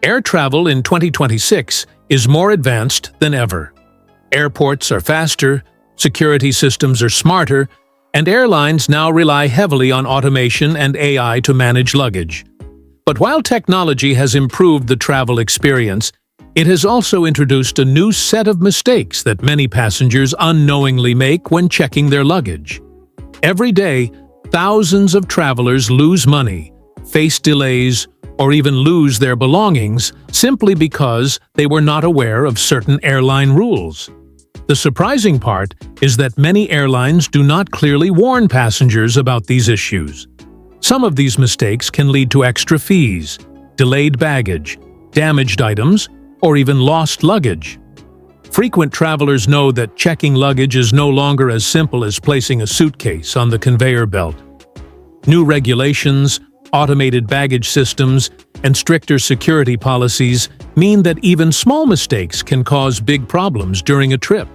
Air travel in 2026 is more advanced than ever. Airports are faster, security systems are smarter, and airlines now rely heavily on automation and AI to manage luggage. But while technology has improved the travel experience, it has also introduced a new set of mistakes that many passengers unknowingly make when checking their luggage. Every day, thousands of travelers lose money, face delays, or even lose their belongings simply because they were not aware of certain airline rules. The surprising part is that many airlines do not clearly warn passengers about these issues. Some of these mistakes can lead to extra fees, delayed baggage, damaged items, or even lost luggage. Frequent travelers know that checking luggage is no longer as simple as placing a suitcase on the conveyor belt. New regulations, automated baggage systems, and stricter security policies mean that even small mistakes can cause big problems during a trip.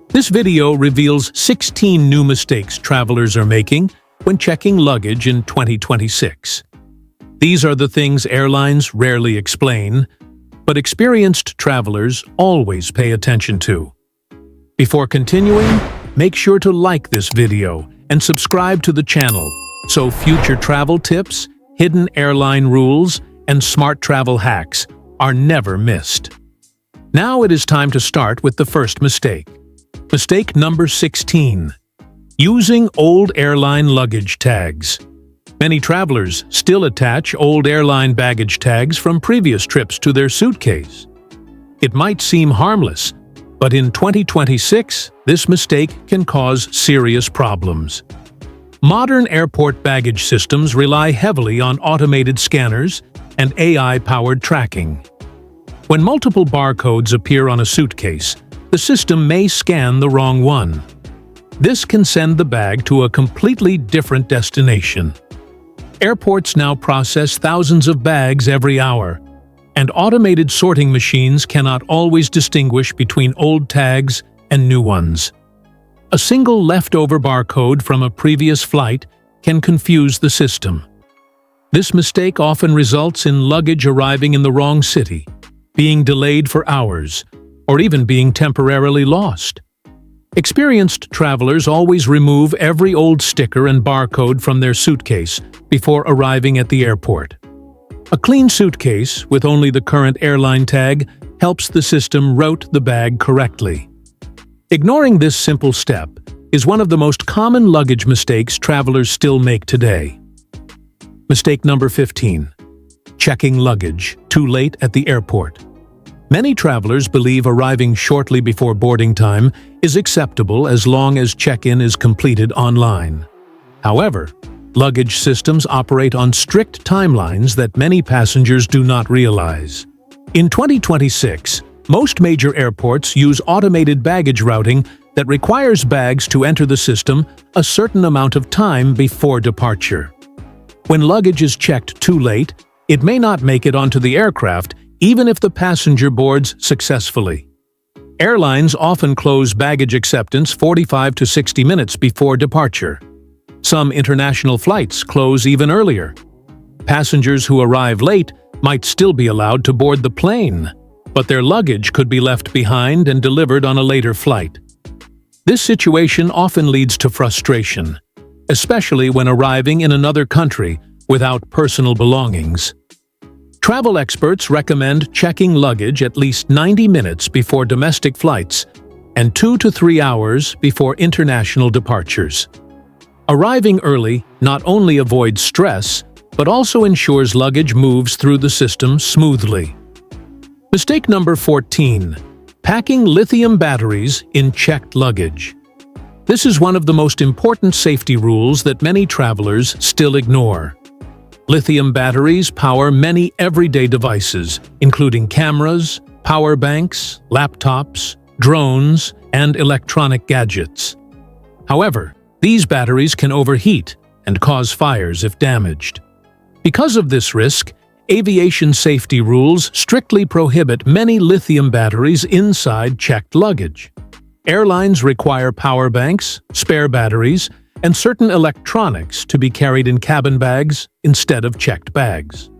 This video reveals 16 new mistakes travelers are making when checking luggage in 2026. These are the things airlines rarely explain, but experienced travelers always pay attention to. Before continuing, make sure to like this video and subscribe to the channel so future travel tips, hidden airline rules, and smart travel hacks are never missed. Now it is time to start with the first mistake. Mistake number 16. Using old airline luggage tags. Many travelers still attach old airline baggage tags from previous trips to their suitcase. It might seem harmless, but in 2026, this mistake can cause serious problems. Modern airport baggage systems rely heavily on automated scanners and AI-powered tracking. When multiple barcodes appear on a suitcase, the system may scan the wrong one. This can send the bag to a completely different destination. Airports now process thousands of bags every hour, and automated sorting machines cannot always distinguish between old tags and new ones. A single leftover barcode from a previous flight can confuse the system. This mistake often results in luggage arriving in the wrong city, being delayed for hours, or even being temporarily lost. Experienced travelers always remove every old sticker and barcode from their suitcase before arriving at the airport. A clean suitcase with only the current airline tag helps the system route the bag correctly. Ignoring this simple step is one of the most common luggage mistakes travelers still make today. Mistake number 15. Checking luggage too late at the airport. Many travelers believe arriving shortly before boarding time is acceptable as long as check-in is completed online. However, luggage systems operate on strict timelines that many passengers do not realize. In 2026, most major airports use automated baggage routing that requires bags to enter the system a certain amount of time before departure. When luggage is checked too late, it may not make it onto the aircraft even if the passenger boards successfully. Airlines often close baggage acceptance 45 to 60 minutes before departure. Some international flights close even earlier. Passengers who arrive late might still be allowed to board the plane, but their luggage could be left behind and delivered on a later flight. This situation often leads to frustration, especially when arriving in another country without personal belongings. Travel experts recommend checking luggage at least 90 minutes before domestic flights and 2 to 3 hours before international departures. Arriving early not only avoids stress, but also ensures luggage moves through the system smoothly. Mistake number 14. Packing lithium batteries in checked luggage. This is one of the most important safety rules that many travelers still ignore. Lithium batteries power many everyday devices, including cameras, power banks, laptops, drones, and electronic gadgets. However, these batteries can overheat and cause fires if damaged. Because of this risk, aviation safety rules strictly prohibit many lithium batteries inside checked luggage. Airlines require power banks, spare batteries, and certain electronics to be carried in cabin bags instead of checked bags.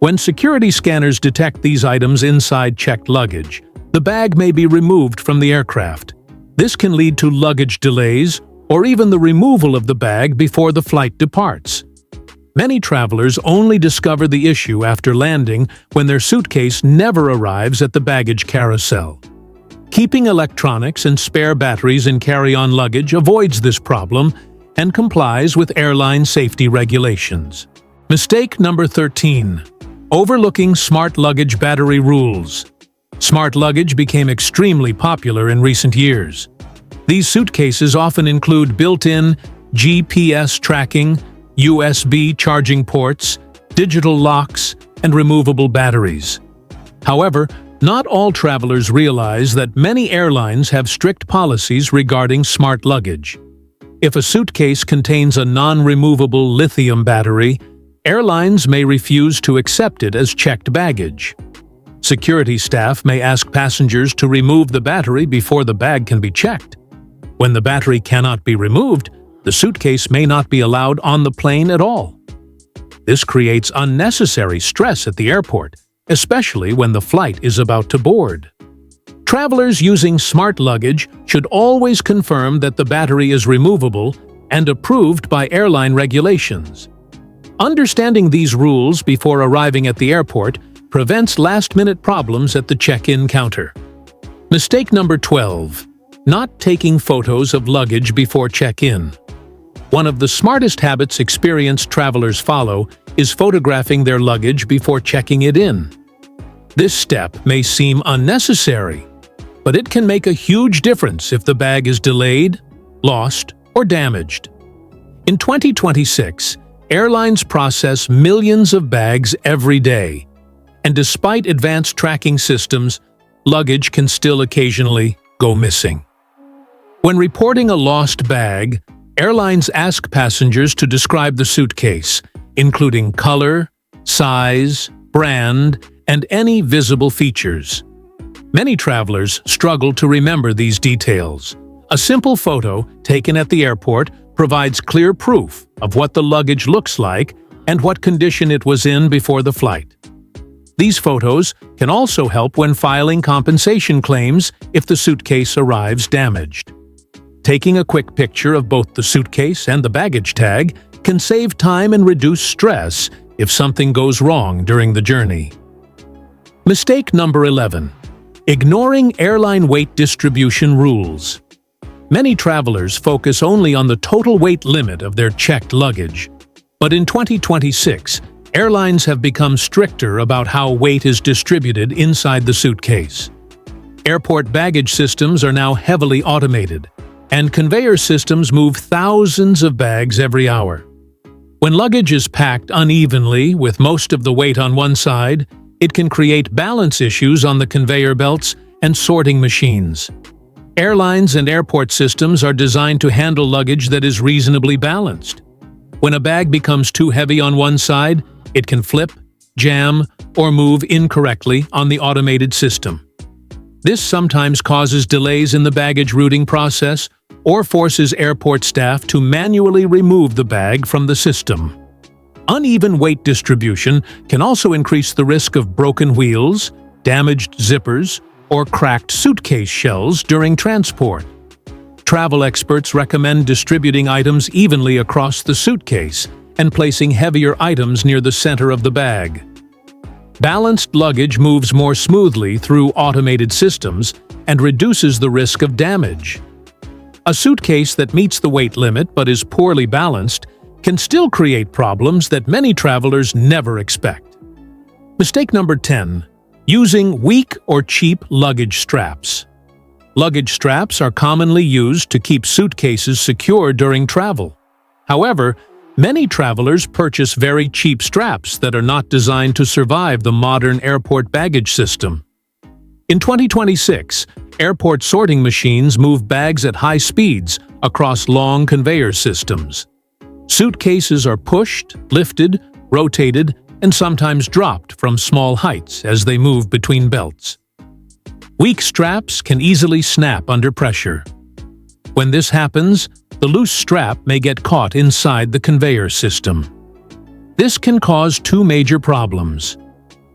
When security scanners detect these items inside checked luggage, the bag may be removed from the aircraft. This can lead to luggage delays or even the removal of the bag before the flight departs. Many travelers only discover the issue after landing when their suitcase never arrives at the baggage carousel. Keeping electronics and spare batteries in carry-on luggage avoids this problem and complies with airline safety regulations. Mistake number 13. Overlooking smart luggage battery rules. Smart luggage became extremely popular in recent years. These suitcases often include built-in GPS tracking, USB charging ports, digital locks, and removable batteries. However, not all travelers realize that many airlines have strict policies regarding smart luggage. If a suitcase contains a non-removable lithium battery, airlines may refuse to accept it as checked baggage. Security staff may ask passengers to remove the battery before the bag can be checked. When the battery cannot be removed, the suitcase may not be allowed on the plane at all. This creates unnecessary stress at the airport, especially when the flight is about to board. Travelers using smart luggage should always confirm that the battery is removable and approved by airline regulations. Understanding these rules before arriving at the airport prevents last-minute problems at the check-in counter. Mistake number 12. Not taking photos of luggage before check-in. One of the smartest habits experienced travelers follow is photographing their luggage before checking it in. This step may seem unnecessary, but it can make a huge difference if the bag is delayed, lost, or damaged. In 2026, airlines process millions of bags every day, and despite advanced tracking systems, luggage can still occasionally go missing. When reporting a lost bag, airlines ask passengers to describe the suitcase, including color, size, brand, and any visible features. Many travelers struggle to remember these details. A simple photo taken at the airport provides clear proof of what the luggage looks like and what condition it was in before the flight. These photos can also help when filing compensation claims if the suitcase arrives damaged. Taking a quick picture of both the suitcase and the baggage tag can save time and reduce stress if something goes wrong during the journey. Mistake number 11. Ignoring airline weight distribution rules. Many travelers focus only on the total weight limit of their checked luggage. But in 2026, airlines have become stricter about how weight is distributed inside the suitcase. Airport baggage systems are now heavily automated, and conveyor systems move thousands of bags every hour. When luggage is packed unevenly with most of the weight on one side, it can create balance issues on the conveyor belts and sorting machines. Airlines and airport systems are designed to handle luggage that is reasonably balanced. When a bag becomes too heavy on one side, it can flip, jam, or move incorrectly on the automated system. This sometimes causes delays in the baggage routing process or forces airport staff to manually remove the bag from the system. Uneven weight distribution can also increase the risk of broken wheels, damaged zippers, or cracked suitcase shells during transport. Travel experts recommend distributing items evenly across the suitcase and placing heavier items near the center of the bag. Balanced luggage moves more smoothly through automated systems and reduces the risk of damage. A suitcase that meets the weight limit but is poorly balanced can still create problems that many travelers never expect. Mistake number 10. Using weak or cheap luggage straps. Luggage straps are commonly used to keep suitcases secure during travel. However, many travelers purchase very cheap straps that are not designed to survive the modern airport baggage system. In 2026, airport sorting machines move bags at high speeds across long conveyor systems. Suitcases are pushed, lifted, rotated, and sometimes dropped from small heights as they move between belts. Weak straps can easily snap under pressure. When this happens, the loose strap may get caught inside the conveyor system. This can cause two major problems: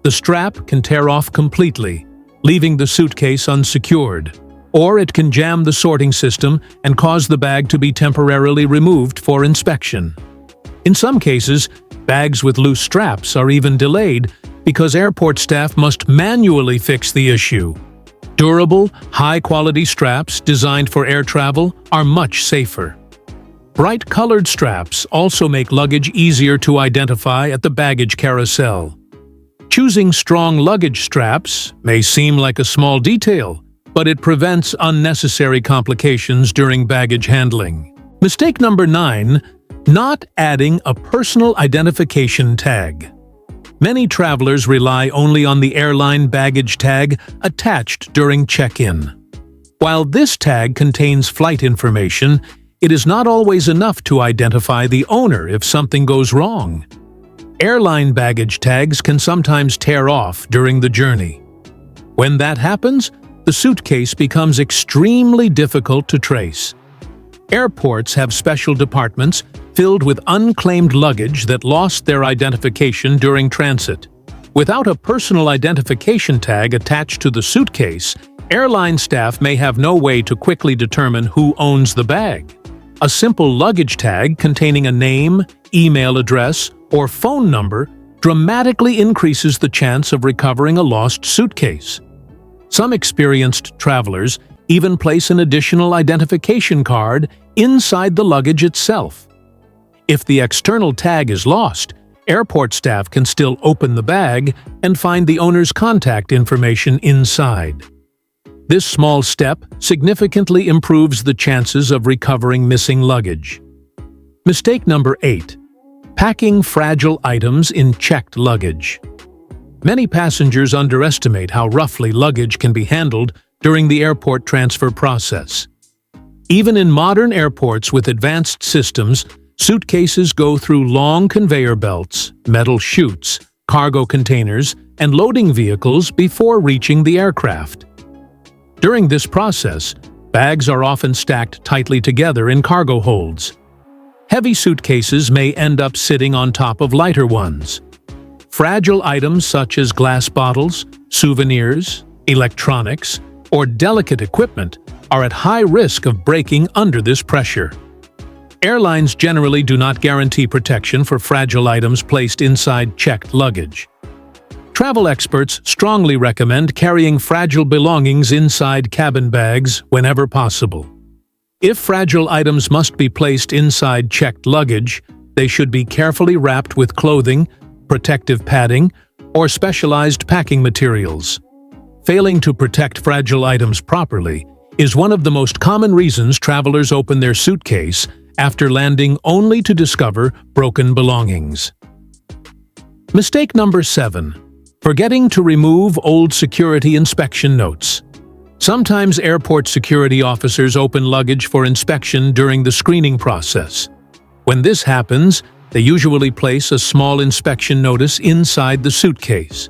The strap can tear off completely, leaving the suitcase unsecured, or it can jam the sorting system and cause the bag to be temporarily removed for inspection. In some cases, bags with loose straps are even delayed because airport staff must manually fix the issue. Durable, high-quality straps designed for air travel are much safer. Bright-colored straps also make luggage easier to identify at the baggage carousel. Choosing strong luggage straps may seem like a small detail, but it prevents unnecessary complications during baggage handling. Mistake number 9. Not adding a personal identification tag. Many travelers rely only on the airline baggage tag attached during check-in. While this tag contains flight information, it is not always enough to identify the owner if something goes wrong. Airline baggage tags can sometimes tear off during the journey. When that happens, the suitcase becomes extremely difficult to trace. Airports have special departments filled with unclaimed luggage that lost their identification during transit. Without a personal identification tag attached to the suitcase, airline staff may have no way to quickly determine who owns the bag. A simple luggage tag containing a name, email address, or phone number dramatically increases the chance of recovering a lost suitcase. Some experienced travelers even place an additional identification card inside the luggage itself. If the external tag is lost, airport staff can still open the bag and find the owner's contact information inside. This small step significantly improves the chances of recovering missing luggage. Mistake number 8. Packing fragile items in checked luggage. Many passengers underestimate how roughly luggage can be handled during the airport transfer process. Even in modern airports with advanced systems, suitcases go through long conveyor belts, metal chutes, cargo containers, and loading vehicles before reaching the aircraft. During this process, bags are often stacked tightly together in cargo holds. Heavy suitcases may end up sitting on top of lighter ones. Fragile items such as glass bottles, souvenirs, electronics, or delicate equipment are at high risk of breaking under this pressure. Airlines generally do not guarantee protection for fragile items placed inside checked luggage. Travel experts strongly recommend carrying fragile belongings inside cabin bags whenever possible. If fragile items must be placed inside checked luggage, they should be carefully wrapped with clothing, protective padding, or specialized packing materials. Failing to protect fragile items properly is one of the most common reasons travelers open their suitcase after landing only to discover broken belongings. Mistake number 7. Forgetting to remove old security inspection notes. Sometimes airport security officers open luggage for inspection during the screening process. When this happens, they usually place a small inspection notice inside the suitcase.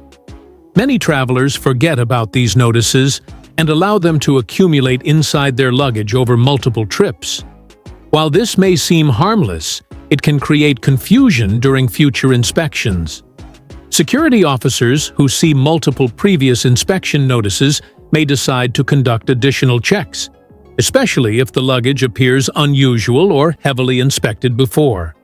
Many travelers forget about these notices and allow them to accumulate inside their luggage over multiple trips. While this may seem harmless, it can create confusion during future inspections. Security officers who see multiple previous inspection notices may decide to conduct additional checks, especially if the luggage appears unusual or heavily inspected before.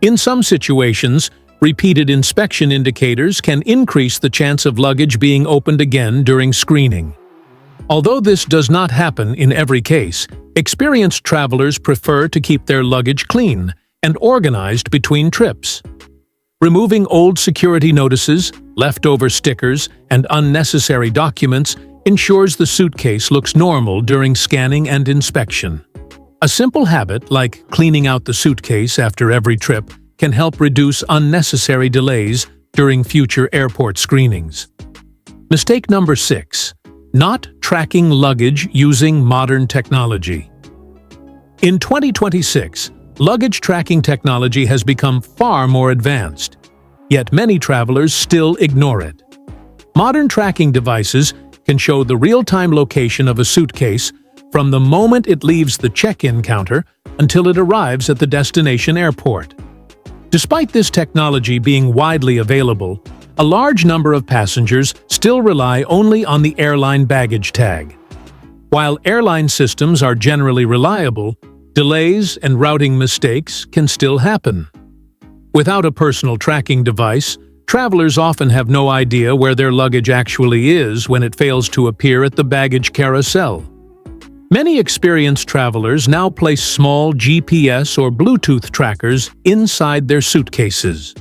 In some situations, repeated inspection indicators can increase the chance of luggage being opened again during screening. Although this does not happen in every case, experienced travelers prefer to keep their luggage clean and organized between trips. Removing old security notices, leftover stickers, and unnecessary documents ensures the suitcase looks normal during scanning and inspection. A simple habit like cleaning out the suitcase after every trip can help reduce unnecessary delays during future airport screenings. Mistake number 6. Not tracking luggage using modern technology. In 2026, luggage tracking technology has become far more advanced, yet many travelers still ignore it. Modern tracking devices can show the real-time location of a suitcase from the moment it leaves the check-in counter until it arrives at the destination airport. Despite this technology being widely available, a large number of passengers still rely only on the airline baggage tag. While airline systems are generally reliable, delays and routing mistakes can still happen. Without a personal tracking device, travelers often have no idea where their luggage actually is when it fails to appear at the baggage carousel. Many experienced travelers now place small GPS or Bluetooth trackers inside their suitcases.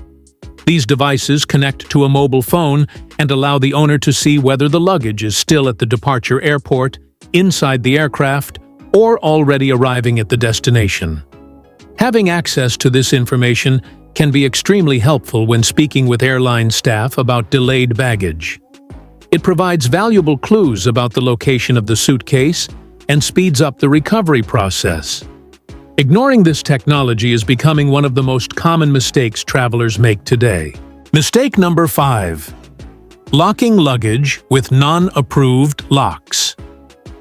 These devices connect to a mobile phone and allow the owner to see whether the luggage is still at the departure airport, inside the aircraft, or already arriving at the destination. Having access to this information can be extremely helpful when speaking with airline staff about delayed baggage. It provides valuable clues about the location of the suitcase and speeds up the recovery process. Ignoring this technology is becoming one of the most common mistakes travelers make today. Mistake number 5. Locking luggage with non-approved locks.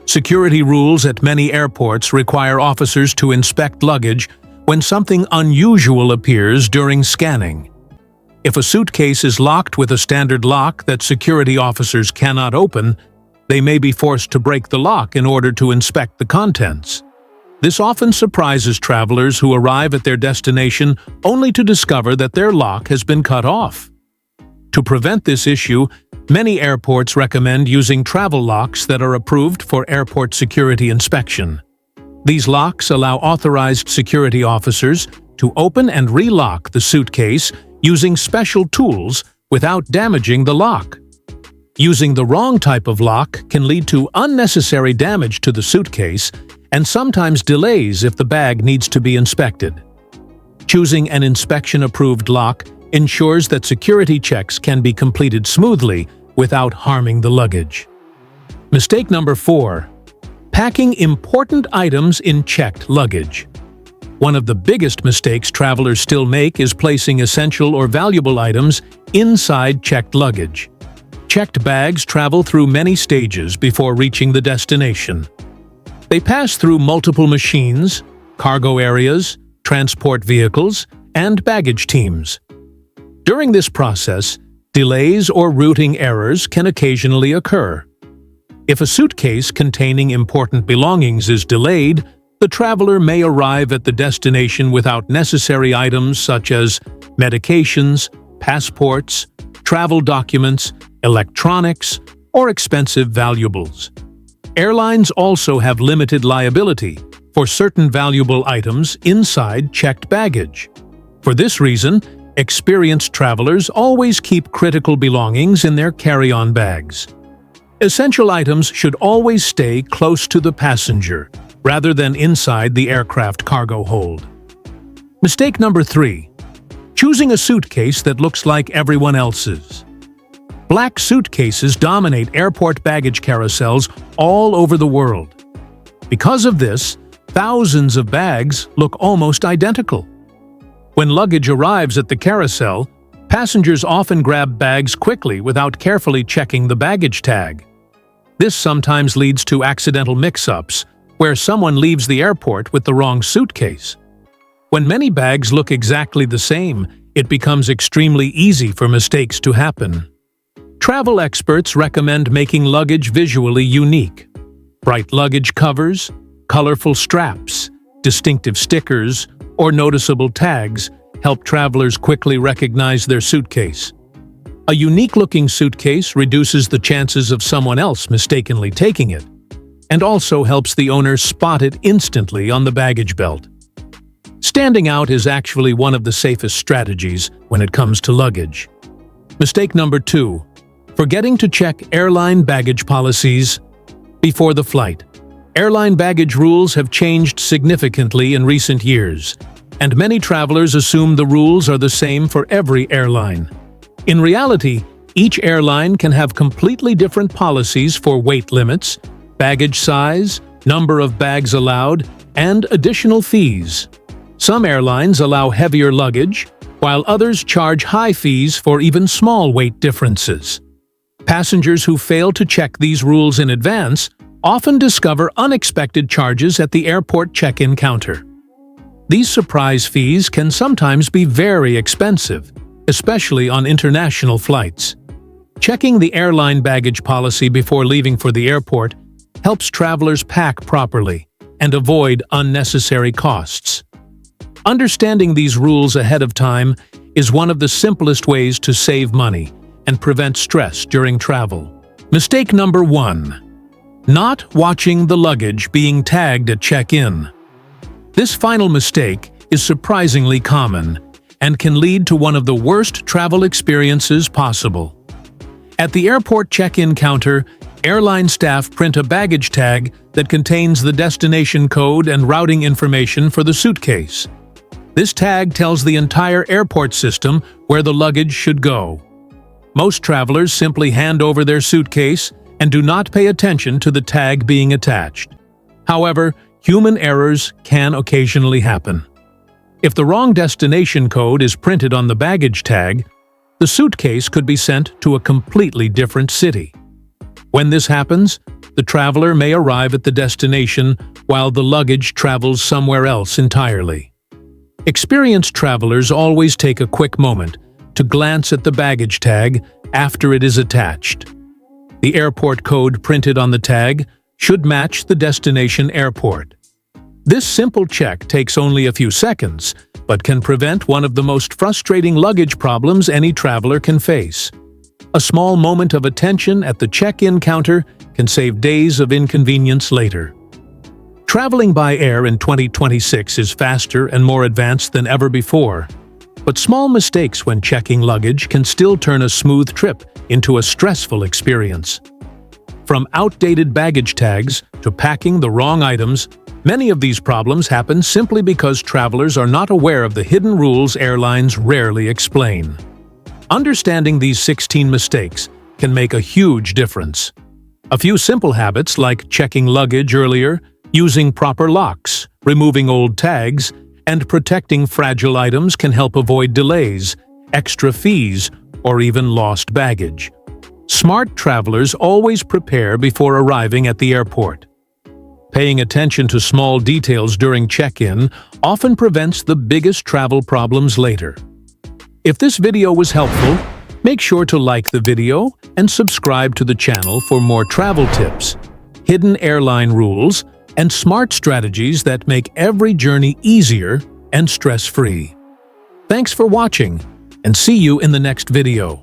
Security rules at many airports require officers to inspect luggage when something unusual appears during scanning. If a suitcase is locked with a standard lock that security officers cannot open, they may be forced to break the lock in order to inspect the contents. This often surprises travelers who arrive at their destination only to discover that their lock has been cut off. To prevent this issue, many airports recommend using travel locks that are approved for airport security inspection. These locks allow authorized security officers to open and relock the suitcase using special tools without damaging the lock. Using the wrong type of lock can lead to unnecessary damage to the suitcase and sometimes delays if the bag needs to be inspected. Choosing an inspection-approved lock ensures that security checks can be completed smoothly without harming the luggage. Mistake number 4. Packing important items in checked luggage. One of the biggest mistakes travelers still make is placing essential or valuable items inside checked luggage. Checked bags travel through many stages before reaching the destination. They pass through multiple machines, cargo areas, transport vehicles, and baggage teams. During this process, delays or routing errors can occasionally occur. If a suitcase containing important belongings is delayed, the traveler may arrive at the destination without necessary items such as medications, passports, travel documents, electronics, or expensive valuables. Airlines also have limited liability for certain valuable items inside checked baggage. For this reason, experienced travelers always keep critical belongings in their carry-on bags. Essential items should always stay close to the passenger, rather than inside the aircraft cargo hold. Mistake number 3. Choosing a suitcase that looks like everyone else's. Black suitcases dominate airport baggage carousels all over the world. Because of this, thousands of bags look almost identical. When luggage arrives at the carousel, passengers often grab bags quickly without carefully checking the baggage tag. This sometimes leads to accidental mix-ups, where someone leaves the airport with the wrong suitcase. When many bags look exactly the same, it becomes extremely easy for mistakes to happen. Travel experts recommend making luggage visually unique. Bright luggage covers, colorful straps, distinctive stickers, or noticeable tags help travelers quickly recognize their suitcase. A unique-looking suitcase reduces the chances of someone else mistakenly taking it, and also helps the owner spot it instantly on the baggage belt. Standing out is actually one of the safest strategies when it comes to luggage. Mistake number 2. Forgetting to check airline baggage policies before the flight. Airline baggage rules have changed significantly in recent years, and many travelers assume the rules are the same for every airline. In reality, each airline can have completely different policies for weight limits, baggage size, number of bags allowed, and additional fees. Some airlines allow heavier luggage, while others charge high fees for even small weight differences. Passengers who fail to check these rules in advance often discover unexpected charges at the airport check-in counter. These surprise fees can sometimes be very expensive, especially on international flights. Checking the airline baggage policy before leaving for the airport helps travelers pack properly and avoid unnecessary costs. Understanding these rules ahead of time is one of the simplest ways to save money and prevent stress during travel. Mistake number 1. Not watching the luggage being tagged at check-in. This final mistake is surprisingly common and can lead to one of the worst travel experiences possible. At the airport check-in counter, airline staff print a baggage tag that contains the destination code and routing information for the suitcase. This tag tells the entire airport system where the luggage should go. Most travelers simply hand over their suitcase and do not pay attention to the tag being attached. However, human errors can occasionally happen. If the wrong destination code is printed on the baggage tag, the suitcase could be sent to a completely different city. When this happens, the traveler may arrive at the destination while the luggage travels somewhere else entirely. Experienced travelers always take a quick moment to glance at the baggage tag after it is attached. The airport code printed on the tag should match the destination airport. This simple check takes only a few seconds, but can prevent one of the most frustrating luggage problems any traveler can face. A small moment of attention at the check-in counter can save days of inconvenience later. Traveling by air in 2026 is faster and more advanced than ever before, but small mistakes when checking luggage can still turn a smooth trip into a stressful experience. From outdated baggage tags to packing the wrong items, many of these problems happen simply because travelers are not aware of the hidden rules airlines rarely explain. Understanding these 16 mistakes can make a huge difference. A few simple habits like checking luggage earlier, using proper locks, removing old tags, and protecting fragile items can help avoid delays, extra fees, or even lost baggage. Smart travelers always prepare before arriving at the airport. Paying attention to small details during check-in often prevents the biggest travel problems later. If this video was helpful, make sure to like the video and subscribe to the channel for more travel tips, hidden airline rules, and smart strategies that make every journey easier and stress-free. Thanks for watching, and see you in the next video.